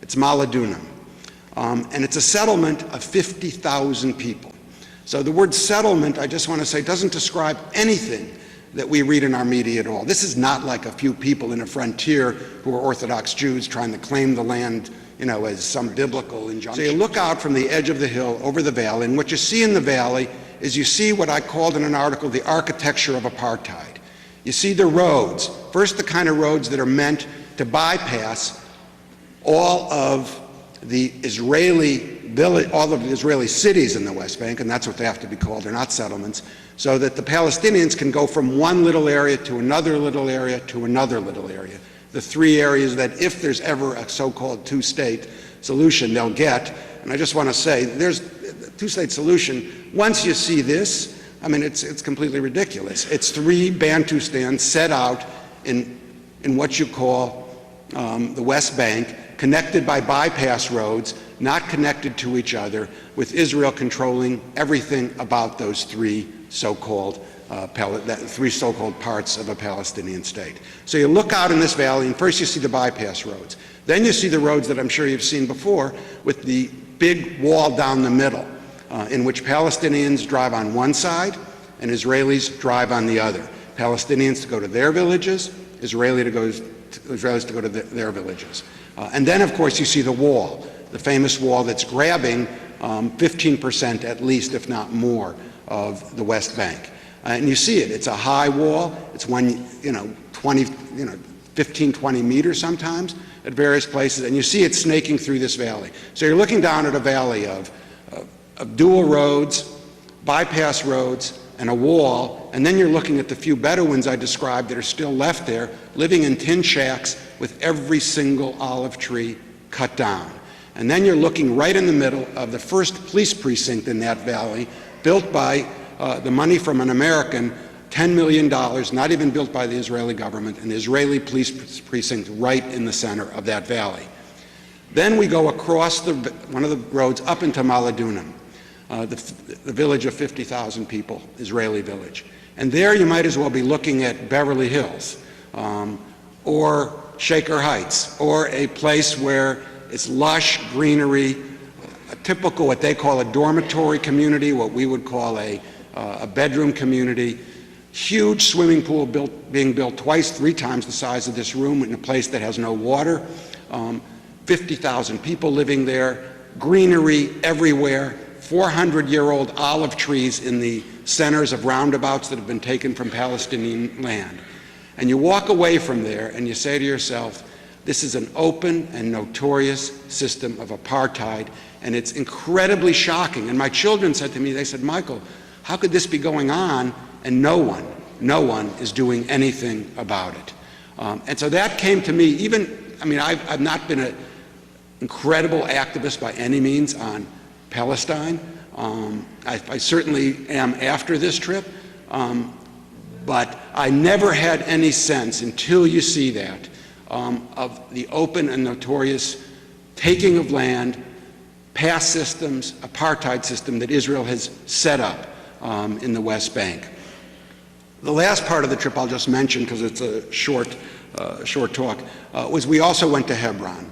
It's Maladunum. And it's a settlement of 50,000 people. So the word settlement, I just want to say, doesn't describe anything that we read in our media at all. This is not like a few people in a frontier who are Orthodox Jews trying to claim the land, as some biblical injunction. So you look out from the edge of the hill over the valley, and what you see in the valley is you see what I called in an article the architecture of apartheid. You see the roads. First, the kind of roads that are meant to bypass all of the Israeli all of the Israeli cities in the West Bank, and that's what they have to be called, they're not settlements, so that the Palestinians can go from one little area to another little area to another little area. The three areas that if there's ever a so-called two-state solution, they'll get. And I just want to say, there's a two-state solution. Once you see this, it's completely ridiculous. It's three Bantustans set out in what you call the West Bank, connected by bypass roads, not connected to each other, with Israel controlling everything about those three so-called parts of a Palestinian state. So you look out in this valley, and first you see the bypass roads. Then you see the roads that I'm sure you've seen before, with the big wall down the middle, in which Palestinians drive on one side and Israelis drive on the other. Palestinians to go to their villages, Israelis to go to their villages. And then, of course, you see the wall, the famous wall that's grabbing 15% at least, if not more, of the West Bank. And you see it. It's a high wall. It's 15, 20 meters sometimes at various places. And you see it snaking through this valley. So you're looking down at a valley of dual roads, bypass roads, and a wall, and then you're looking at the few Bedouins I described that are still left there, living in tin shacks with every single olive tree cut down. And then you're looking right in the middle of the first police precinct in that valley, built by the money from an American, $10 million, not even built by the Israeli government, an Israeli police precinct right in the center of that valley. Then we go across one of the roads up into Maladunum, the village of 50,000 people, Israeli village. And there you might as well be looking at Beverly Hills or Shaker Heights, or a place where it's lush greenery, a typical what they call a dormitory community, what we would call a bedroom community, huge swimming pool being built twice, three times the size of this room in a place that has no water, 50,000 people living there, greenery everywhere, 400-year-old olive trees in the centers of roundabouts that have been taken from Palestinian land. And you walk away from there and you say to yourself, this is an open and notorious system of apartheid, and it's incredibly shocking. And my children said to me, they said, Michael, how could this be going on and no one is doing anything about it? And so that came to me, I've not been an incredible activist by any means on Palestine. I certainly am after this trip, but I never had any sense until you see that of the open and notorious taking of land, past systems, apartheid system that Israel has set up in the West Bank. The last part of the trip I'll just mention, because it's a short talk, was we also went to Hebron.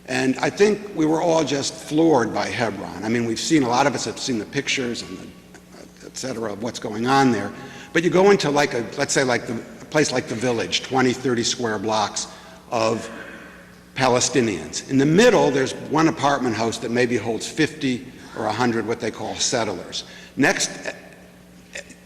And I think we were all just floored by Hebron. We've seen, a lot of us have seen the pictures and et cetera of what's going on there. But you go into let's say a place like the Village, 20, 30 square blocks of Palestinians. In the middle, there's one apartment house that maybe holds 50 or 100 what they call settlers. Next,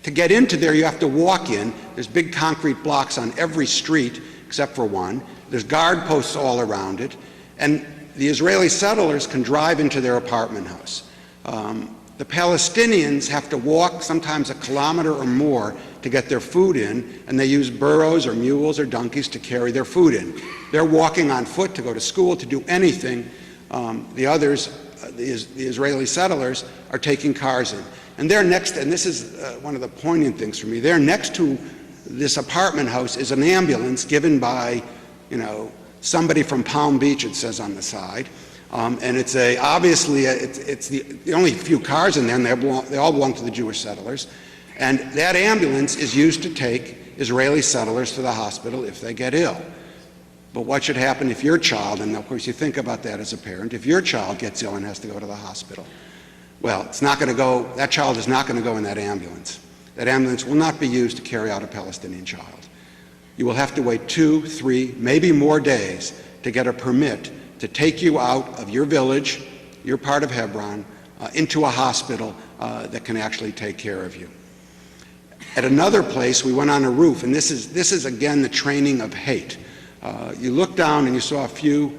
to get into there, you have to walk in. There's big concrete blocks on every street except for one. There's guard posts all around it. And the Israeli settlers can drive into their apartment house. The Palestinians have to walk sometimes a kilometer or more to get their food in, and they use burros or mules or donkeys to carry their food in. They're walking on foot to go to school, to do anything. The others, the Israeli settlers, are taking cars in. And they're next, and this is one of the poignant things for me, there next to this apartment house is an ambulance given by, somebody from Palm Beach, it says on the side. And it's obviously the only few cars in there, and they all belong to the Jewish settlers. And that ambulance is used to take Israeli settlers to the hospital if they get ill. But what should happen if your child, and of course you think about that as a parent, if your child gets ill and has to go to the hospital? Well, it's not going to go, that child is not going to go in that ambulance. That ambulance will not be used to carry out a Palestinian child. You will have to wait 2, 3, maybe more days to get a permit to take you out of your village, your part of Hebron, into a hospital that can actually take care of you. At another place, we went on a roof, and this is again the training of hate. You look down and you saw a few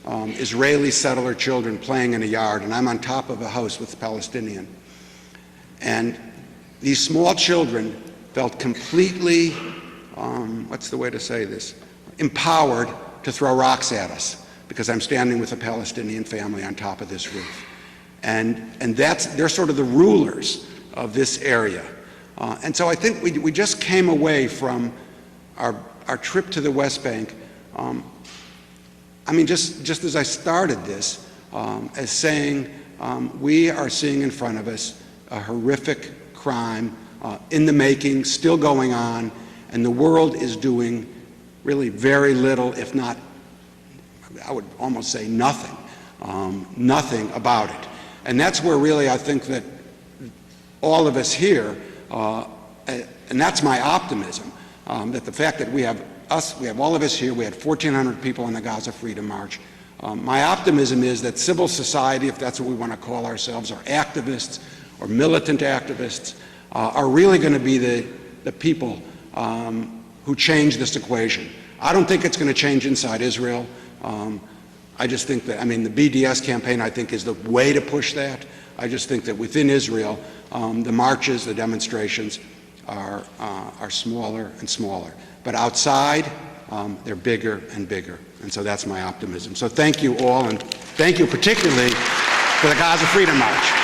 Israeli settler children playing in a yard, and I'm on top of a house with a Palestinian. And these small children felt completely, what's the way to say this, empowered to throw rocks at us because I'm standing with a Palestinian family on top of this roof. And they're sort of the rulers of this area. And so I think we just came away from our trip to the West Bank, I mean, just as I started this, as saying we are seeing in front of us a horrific crime in the making, still going on, and the world is doing really very little, if not, I would almost say nothing, nothing about it. And that's where really I think that all of us here, and that's my optimism, that the fact that we have all of us here, we had 1,400 people on the Gaza Freedom March. My optimism is that civil society, if that's what we want to call ourselves, or activists, or militant activists, are really going to be the people who change this equation. I don't think it's going to change inside Israel. I just think that, I mean, the BDS campaign, I think, is the way to push that. I just think that within Israel, the marches, the demonstrations are smaller and smaller. But outside, they're bigger and bigger. And so that's my optimism. So thank you all, and thank you particularly for the Gaza Freedom March.